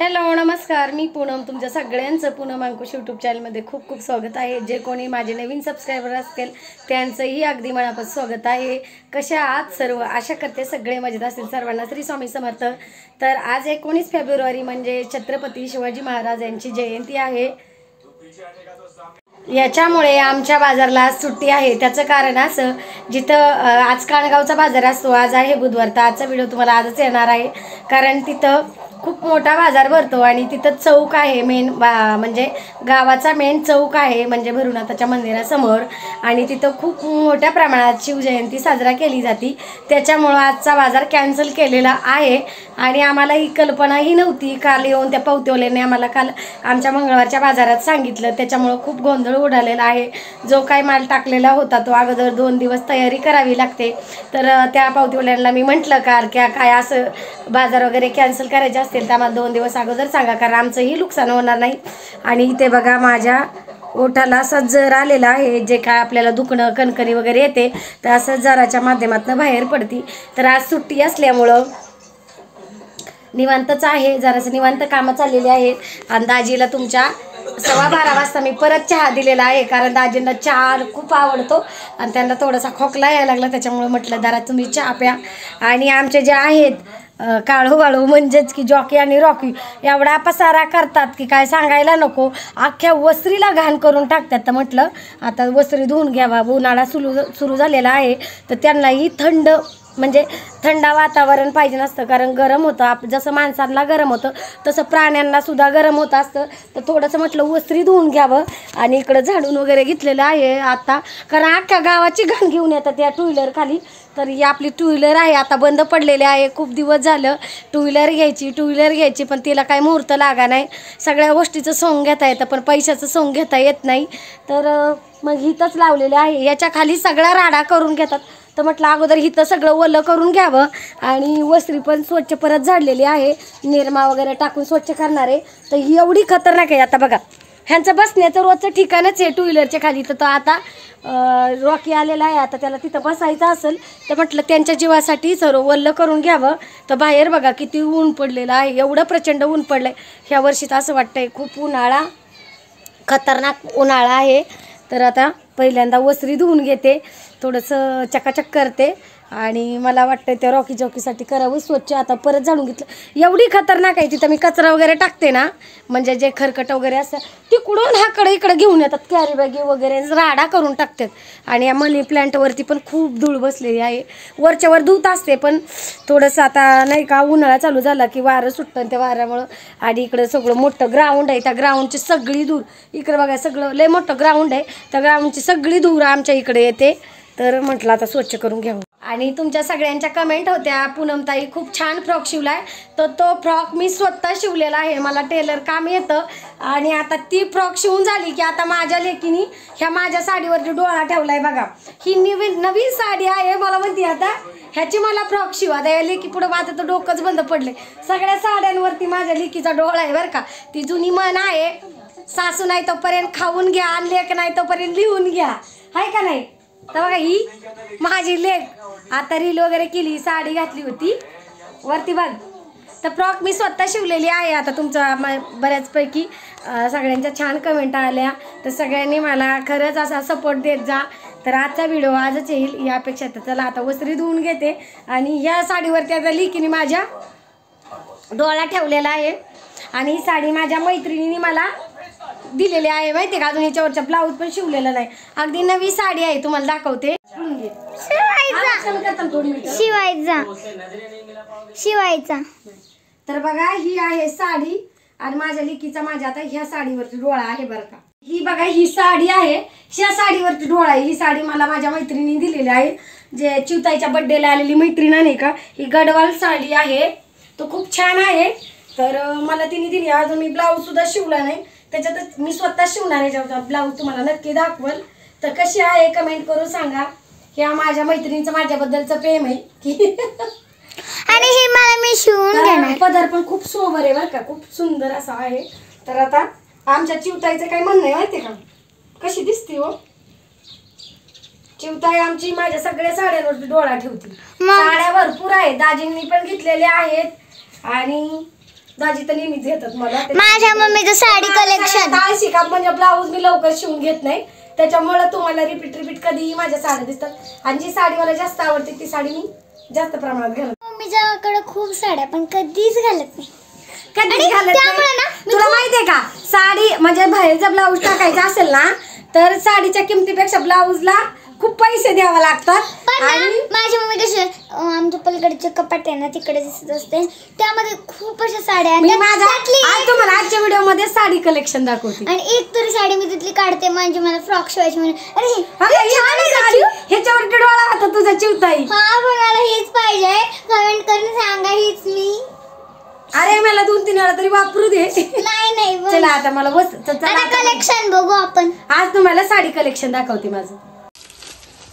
Hello नमस्कार, मी पूनम. तुमच्या सगळ्यांचं पूनम अंकुश यूट्यूब चॅनलमध्ये खूप खूप स्वागत आहे. जे कोणी माझे नवीन सबस्क्रायबर असतील त्यांचंही अगदी मनापासून स्वागत आहे. कशा आहात सर्व? आशा करते सगळे मजेत असतील. सर्वांना श्री स्वामी समर्थ. तर आज 19 फेब्रुवारी म्हणजे छत्रपती शिवाजी महाराज यांची जयंती आहे. याच्यामुळे आमच्या बाजारला सुट्टी आहे. त्याचं कारण असं, जिथं आज काणगावचा बाजार असतो, आज आहे बुधवार, तर आजचा व्हिडिओ तुम्हाला आजच येणार आहे. कारण तिथं खूप मोठा बाजार भरतो आणि तिथं चौक आहे मेन, म्हणजे गावाचा मेन चौक आहे, म्हणजे भैरवनाथाच्या मंदिरासमोर. आणि तिथं खूप मोठ्या प्रमाणात शिवजयंती साजरा केली जाते. त्याच्यामुळं आजचा बाजार कॅन्सल केलेला आहे. आणि आम्हाला ही कल्पनाही नव्हती. काल येऊन त्या पावतीवाल्याने आम्हाला काल आमच्या मंगळवारच्या बाजारात सांगितलं. त्याच्यामुळं खूप गोंधळ उडालेला आहे. जो काही माल टाकलेला होता तो अगोदर 2 दिवस तयारी करावी लागते. तर त्या पावतीवाल्यांना मी म्हटलं काल काय असं बाजार वगैरे कॅन्सल करायचे असतील तर आम्हाला 2 दिवस अगोदर सांगा, कारण आमचंही नुकसान होणार नाही. आणि इथे बघा माझ्या ओठाला असं जर आलेला आहे. जे काय आपल्याला दुखणं कणकणी वगैरे येते तर असं जराच्या माध्यमातून बाहेर पडती. तर आज सुट्टी असल्यामुळं निवांतच आहे. जरासं निवांत कामं चाललेली आहेत. आणि दाजीला तुमच्या 12:15 वाजता मी परत चहा दिलेला आहे, कारण दाजींना चहा खूप आवडतो आणि त्यांना थोडासा खोकला यायला लागला. त्याच्यामुळे म्हटलं जरा तुम्ही चहा प्या. आणि आमचे जे आहेत काळू बाळू म्हणजेच की जॉकी आणि रॉकी एवढा पसारा करतात की काय सांगायला नको. अख्ख्या वस्त्रीला घाण करून टाकतात. तर म्हटलं आता वस्त्री धुवून घ्यावा. उन्हाळा सुरू झालेला आहे तर त्यांनाही म्हणजे थंड वातावरण पाहिजे नसतं, कारण गरम होतं. जसं माणसांना गरम होतं तसं प्राण्यांना सुद्धा गरम होत असतं. तर थोडंसं म्हटलं वस्त्री धुवून घ्यावं. आणि इकडं झाडून वगैरे घेतलेलं आहे आता, कारण अख्ख्या गावाची घाण घेऊन येतात या 2 व्हीलर खाली. तर ही आपली 2 व्हीलर आहे, आता बंद पडलेली आहे. खूप दिवस झालं 2 व्हीलर घ्यायची पण तिला काही मुहूर्त लागा नाही. सगळ्या गोष्टीचं सोंग घेता येतं पण पैशाचं सोंग घेता येत नाही. तर मग हिथंच लावलेलं आहे. याच्या खाली सगळा राडा करून घेतात. तर म्हटलं अगोदर हिथं सगळं ओलं करून घ्यावं. आणि वस्त्री पण स्वच्छ परत झाडलेली आहे. निरमा वगैरे टाकून स्वच्छ करणार आहे. तर ही एवढी खतरनाक आहे. आता बघा ह्यांचं बसण्याचं रोजचं ठिकाणच आहे 2 व्हीलरच्या खाली. तर आता रॉकी आलेला आहे, आता त्याला तिथं बसायचं असेल तर म्हटलं त्यांच्या जीवासाठी सर्व वल्ल करून घ्यावं. तर बाहेर बघा किती ऊन पडलेलं आहे. एवढं प्रचंड ऊन पडलं आहे ह्या वर्षीत. असं वाटतंय खूप उन्हाळा, खतरनाक उन्हाळा आहे. तर आता पहिल्यांदा वस्त्री धुवून घेते, थोडंसं चकाचक करते. आणि मला वाटतं त्या रॉकी जॉकीसाठी करावं स्वच्छ. आता परत झाडून घेतलं. एवढी खतरनाक आहे तिथं. मी कचरा वगैरे टाकते ना, म्हणजे जे खरकट वगैरे असतं तिकडून हाकडे इकडे घेऊन येतात. कॅरी बॅगी वगैरे राडा करून टाकतात. आणि या मनी प्लॅन्टवरती पण खूप धूळ बसलेली आहे. वरच्यावर धूत असते पण थोडंसं आता नाही का उन्हाळा चालू झाला की वारं सुटतं, त्या वाऱ्यामुळं. आणि इकडं सगळं मोठं ग्राउंड आहे. त्या ग्राउंडची सगळी धूळ इकडे बघा, सगळं लय मोठं ग्राउंड आहे. त्या ग्राउंडची सगळी धूळ आमच्या इकडे येते. तर म्हटलं आता स्वच्छ करून घ्यावं. आणि तुमच्या सगळ्यांच्या कमेंट होत्या, पूनमताई खूप छान फ्रॉक शिवलाय. तर तो फ्रॉक मी स्वतः शिवलेला आहे. मला टेलर काम येतं. आणि आता ती फ्रॉक शिवून झाली की आता माझ्या लेकीनी ह्या माझ्या साडीवरती डोळा ठेवलाय बघा. ही नवीन साडी आहे. मला म्हणते आता ह्याची मला फ्रॉक शिवा. आता या लेकी पुढं माझं तर डोकंच बंद पडले. सगळ्या साड्यांवरती माझ्या लेकीचा डोळा आहे बरं का. ती जुनी म्हण आहे, सासू नाही तोपर्यंत खाऊन घ्या आणि लेक नाही तोपर्यंत लिहून घ्या, आहे का नाही. तर बघा ही माझी लेक आता रील वगैरे केली, साडी घातली होती वरती बघ. तर फ्रॉक मी स्वतः शिवलेली आहे. आता तुमचा बऱ्याचपैकी सगळ्यांच्या छान कमेंट आल्या. तर सगळ्यांनी मला खरंच असा सपोर्ट देत जा. तर आजचा व्हिडिओ आजच येईल यापेक्षा. तर चला आता वस्त्री धुवून घेते. आणि ह्या साडीवरती आता लिकीने माझ्या डोळा ठेवलेला आहे. आणि ही साडी माझ्या मैत्रिणीने मला दिलेली आहे माहिती आहे का. अजून याच्यावरचा ब्लाऊज पण शिवलेला नाही. अगदी नवी साडी आहे, तुम्हाला दाखवते. शिवायचा. तर बघा ही आहे साडी. आणि माझ्या लेकीचा माझ्या आता ह्या साडीवरती डोळा आहे बरं का. ही बघा ही साडी आहे, ह्या साडीवरती डोळा आहे. ही साडी मला माझ्या मैत्रिणीने दिलेली आहे. जे चिवताईच्या बड्डेला आलेली मैत्रीण नाही का, ही गडवाल साडी आहे. तो खूप छान आहे. तर मला तिने दिली. अजून मी ब्लाऊज सुद्धा शिवला नाही. त्याच्यातच मी स्वतः शिवणार आहे. जेव्हा ब्लाऊज तुम्हाला नक्की दाखवल. तर कशी आहे कमेंट करून सांगा. ह्या माझ्या मैत्रिणीचं माझ्याबद्दलचं प्रेम आहे की आणि हे मला मी शिवून घेणार. पदर पण खूप सोबर आहे बरं का, खूप सुंदर असा आहे. तर आता आमच्या चिवताईचं काही म्हणणं आहे माहिती का. कशी दिसते हो चिवताई आमची. माझ्या सगळ्या साड्यांवरती डोळा ठेवते. साड्या भरपूर आहेत, दाजींनी पण घेतलेल्या आहेत. आणि दाजी तर नेहमीच घेतात मला. माझ्या मम्मीचं साडी कलेक्शन. आळशी काम म्हणजे ब्लाऊज मी लवकर शिवून घेत नाही, त्याच्यामुळे तुम्हाला रिपीट कधीही माझ्या साड्या दिसतात. आणि जी साडी मला जास्त आवडते ती साडी मी जास्त प्रमाणात घालते. मम्मीच्याकडे खूप साड्या पण कधीच घालत नाही. कधीच घालत नाही. तुला माहितीये का, साडी म्हणजे बाहेरचा ब्लाऊज टाकायचा असेल ना तर साडीच्या किमतीपेक्षा ब्लाऊजला खूप पैसे द्यावे लागतात. आणि माझी मम्मी कशी आमच्या पलीकडचे कपाट आहे ना तिकडे दिसत असते, त्यामध्ये खूप अशा साड्या मी माझ्या आज तुम्हाला आजच्या व्हिडिओ मध्ये साडी कलेक्शन दाखवते. आणि एक तरी साडी मी तिथली काढते म्हणजे मला फ्रॉक शिवायची म्हणून. अरे ह्याच्यावर डोळा होता तुझा चिवताई. हा मला हेच पाहिजे, कमेंट करून सांगा हीच मी. अरे मला 2-3 वेळा तरी वापरू दे. नाही चला आता मला कलेक्शन बघू आपण. आज तुम्हाला साडी कलेक्शन दाखवते माझं.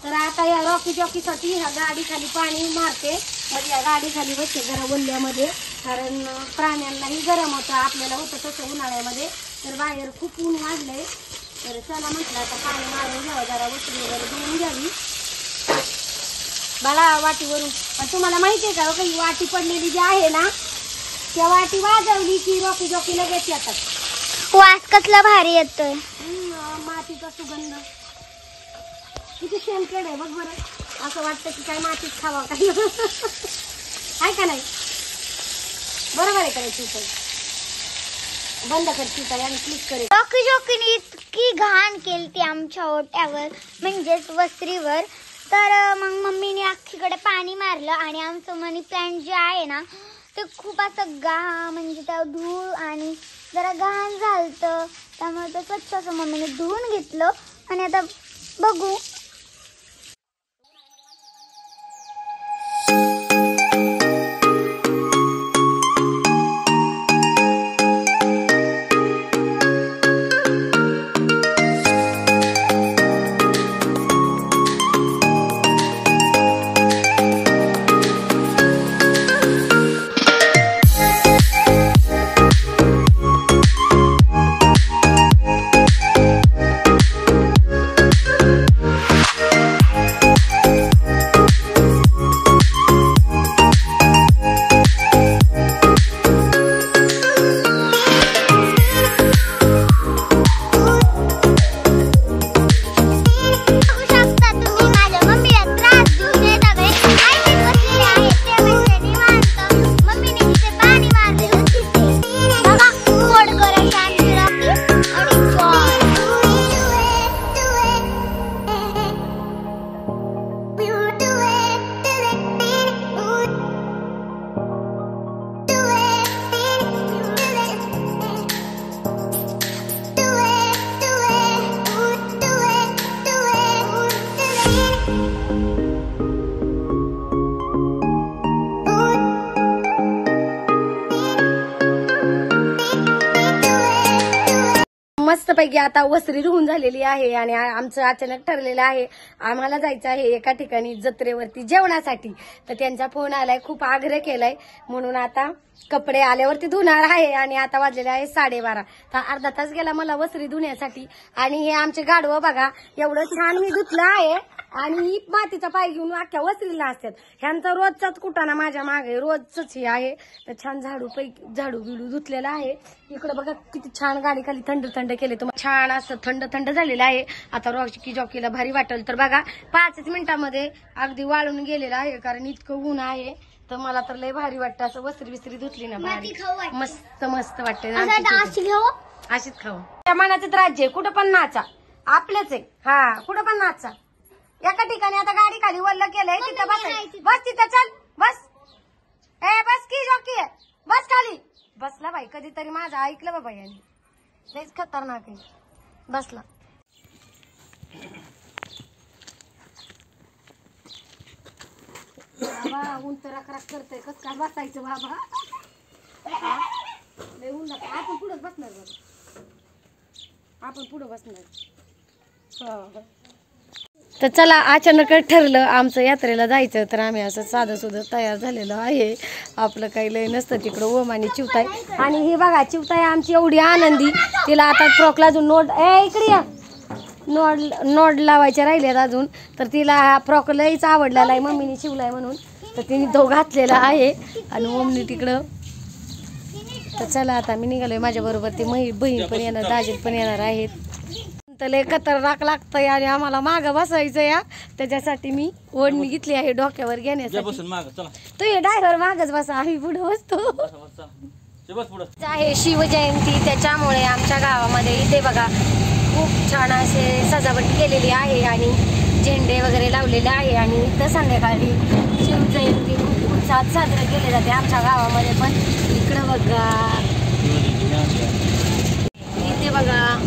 तर आता या रॉकी जॉकीसाठी ह्या गाडी खाली पाणी मारते, म्हणजे या गाडी खाली बसते जरा वल्ल्यामध्ये, कारण प्राण्यांनाही गरम होतं, आपल्याला होतं तसं उन्हाळ्यामध्ये. तर बाहेर खूप ऊन वाढलंय, तर चला म्हटलं आता पाणी मारून घ्यावं, जरा वस्तू वगैरे धुवून घ्यावी बाळा वाटीवरून. पण तुम्हाला माहिती आहे का काही वाटी पडलेली जी आहे ना, त्या वाटी वाजवली की रॉकी जॉकी लगेच येतात. वास कसला भारी येतोय, मातीचा सुगंध किती सेंटेड आहे बघ बरं. असं वाटतं की काय मातीत खावा काही आहे का नाही. बरोबर आहे करायची चिवताई. बंद कर चिवताई आणि क्लिक करेल. रॉकी जॉकीने इतकी घाण केली आमच्या ओट्यावर म्हणजेच वस्त्रीवर. तर मग मम्मीने अख्खीकडे पाणी मारलं आणि आमचं मनी प्लांट जे आहे ना ते खूप असं म्हणजे त्या धूळ आणि जरा घाण झालतं, त्यामुळे ते स्वच्छ असं मम्मीने धुवून घेतलं. आणि आता बघू मस्तपैकी आता वसरी धुवून झालेली आहे आणि आमचं अचानक ठरलेलं आहे आम्हाला जायचं आहे एका ठिकाणी जत्रेवरती जेवणासाठी. तर त्यांचा फोन आलाय, खूप आग्रह केलाय, म्हणून आता कपडे आल्यावरती धुणार आहे. आणि आता वाजलेले आहे 12:30. तर अर्धा तास गेला मला वसरी धुण्यासाठी. आणि हे आमचे गाढवं बघा एवढं छान मी धुतलं आहे. आणि ही मातीचा पाय घेऊन अख्ख्या वसरीला असतात. ह्यांचा रोजचाच कुटाणा माझ्या मागे रोजच हे आहे. तर छान झाडू बिडू धुतलेला आहे. इकडे बघा किती छान गाडी खाली थंड थंड केले, तुम्हाला छान असं थंड थंड झालेलं आहे. आता रॉकी जॉकीला भारी वाटेल. तर बघा 5 मिनिटामध्ये अगदी वाळून गेलेलं आहे, कारण इतकं ऊन आहे. तर मला तर लय भारी वाटतं असं वसरी धुतली ना, भारी मस्त मस्त वाटते. अशीच खाऊ. त्या मनाचंच राज्य आहे, कुठं पण नाचा, आपलंच आहे. हा कुठं पण नाचा. एका ठिकाणी आता गाडी खाली वल्ल केलंय, तिथं बसायचं. बस तिथं, चल बस. बस की जॉकी आहे, बस खाली बसला. बाई कधीतरी माझं ऐकलं बाबा यांनी, लयच खतरनाक आहे. बसला. बाबा ऊन तर राख करतय, कस काय बसायचं बाबा. लय ऊन लागतं. आपण पुढंच बसणार बाबा, आपण पुढं बसणार. तर चला अचानक ठरलं आमचं यात्रेला जायचं. तर आम्ही असं साधं सुधं तयार झालेलं आहे. आपलं काही लय नसतं तिकडं. ओम आणि चिवताई. आणि ही बघा चिवताई आमची एवढी आनंदी, तिला आता फ्रॉकला अजून इकडे या नोड लावायचे राहिलेत अजून. तर तिला हा फ्रॉक लयच आवडलेला आहे, मम्मीने शिवलाय म्हणून. तर तिने तो घातलेला आहे. आणि मम्मीने तिकडं तर चला आता मी निघालोय, माझ्याबरोबर ती बहीण पण येणार, दाजी पण येणार आहेत. तर लय खतरनाक लागतंय आणि आम्हाला मागं बसायचं या, त्याच्यासाठी मी ओढणी घेतली आहे डोक्यावर घेण्यासाठी. तू ये ड्रायव्हर मागच बसा, आम्ही पुढे बसतो. आहे शिवजयंती, त्याच्यामुळे आमच्या गावामध्ये इथे बघा खूप छान असे सजावट केलेली आहे आणि झेंडे वगैरे लावलेले आहे आणि इथं संध्याकाळी शिवजयंती खूप उत्साहात साजरी केली जाते आमच्या गावामध्ये पण. इकडं बघा, इथे बघा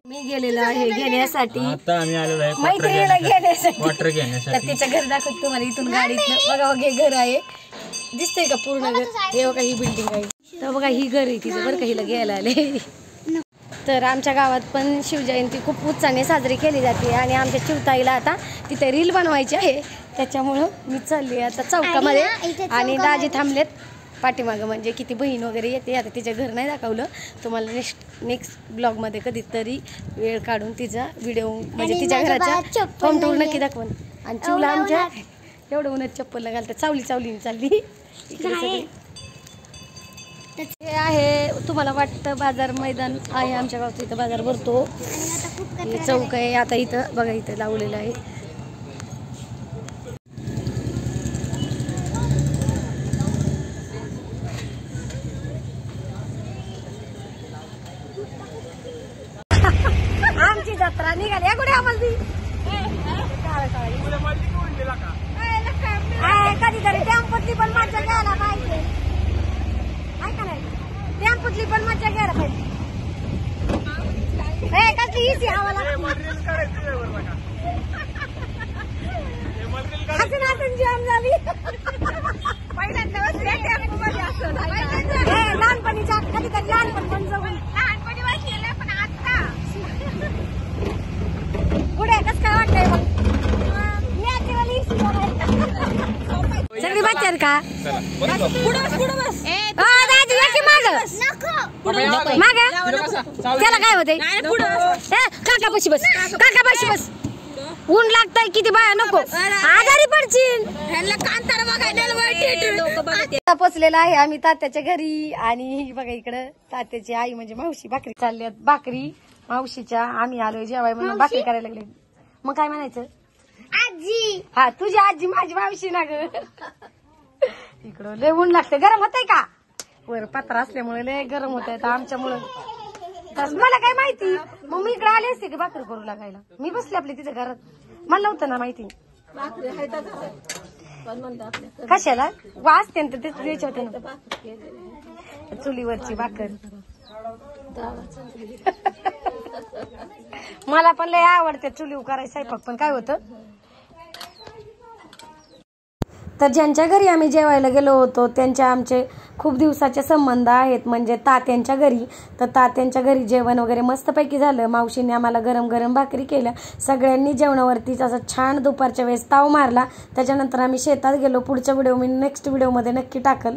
मी गेलेलो आहे घेण्यासाठी, मैत्रिणीला घेण्यासाठी. तर तिच्या घर दाखवत तुम्हाला इथून गाडीतलं. बघा बघा घर आहे, दिसतंय का पूर्ण घर? हे बघा ही बिल्डिंग आहे, तर बघा ही घर आहे तिचं बरं का, हिला घ्यायला आले. तर आमच्या गावात पण शिवजयंती खूप उत्साहाने साजरी केली जाते आणि आमच्या चिवताईला आता तिथे रील बनवायची आहे, त्याच्यामुळं मी चालली आता चौकामध्ये. आणि दाजी थांबलेत पाठीमागं, म्हणजे किती बहीण वगैरे येते. आता तिचं घर नाही दाखवलं तुम्हाला, नेक्स्ट ब्लॉगमध्ये कधीतरी वेळ काढून तिचा व्हिडिओ म्हणजे तिच्या घराचा होम टूर नक्की दाखवून. आणि चिवला आमच्या एवढं उन्हात चप्पल घालतात, चावली चालली इकडे सगळी. हे आहे तुम्हाला वाटतं बाजार मैदान आहे आमच्या गावचं, इथं बाजार भरतो. हे चौक आहे, आता इथं बघा इथं लावलेलं आहे. आमची जत्रा निघाली कुठे आम्हाला कधीतरी टेम्पोतली पण मजा घ्यायला पाहिजे, ऐका नाही टेम्पोतली पण मजा घ्यायला पाहिजे. कसली इसी आम्हाला जाम झाली लहानपणीच्या, कधीतरी लहानपण पण जाऊन लहानपणी बसलेलं पण आता पुढे कसं काय वाटतंय मग? सगळी बच्चर का माग त्याला काय होते? काकापाशी बस, काकापाशी बस, ऊन लागतंय किती बाया, नको आजारी पडशील. पोचलेला आहे आम्ही तात्याच्या घरी आणि बघा इकडं तात्याची आई म्हणजे मावशी भाकरी चालल्यात, भाकरी मावशीच्या. आम्ही आलोय जेवाय म्हणून भाकरी करायला लागले. मग काय म्हणायचं? आजी. हा तुझी आजी माझी मावशी ना ग. इकडं लय ऊन लागतंय, गरम होतंय का? वर पत्रा असल्यामुळे लय गरम होत आहे आमच्यामुळं. मला काय माहिती, मग मी इकडे आले असते की भाकरी करू लागायला. मी बसले आपल्या तिथे घरात, मला नव्हतं ना माहिती. कशाला वाचते ना ते द्यायचे होते ना चुलीवरची भाकर. मला पण लय आवडते चुलीवर करायचं स्वयंपाक, पण काय होतं तर ज्यांच्या घरी आम्ही जेवायला गेलो होतो त्यांच्या आमचे खूप दिवसाचे संबंध आहेत, म्हणजे तात्यांच्या घरी. तर तात्यांच्या घरी जेवण वगैरे मस्तपैकी झालं. मावशीने आम्हाला गरम गरम भाकरी केल्या. सगळ्यांनी जेवणावरतीच असं छान दुपारच्या वेळेस ताव मारला. त्याच्यानंतर आम्ही शेतात गेलो. पुढच्या व्हिडिओ मी नेक्स्ट व्हिडिओमध्ये नक्की टाकल.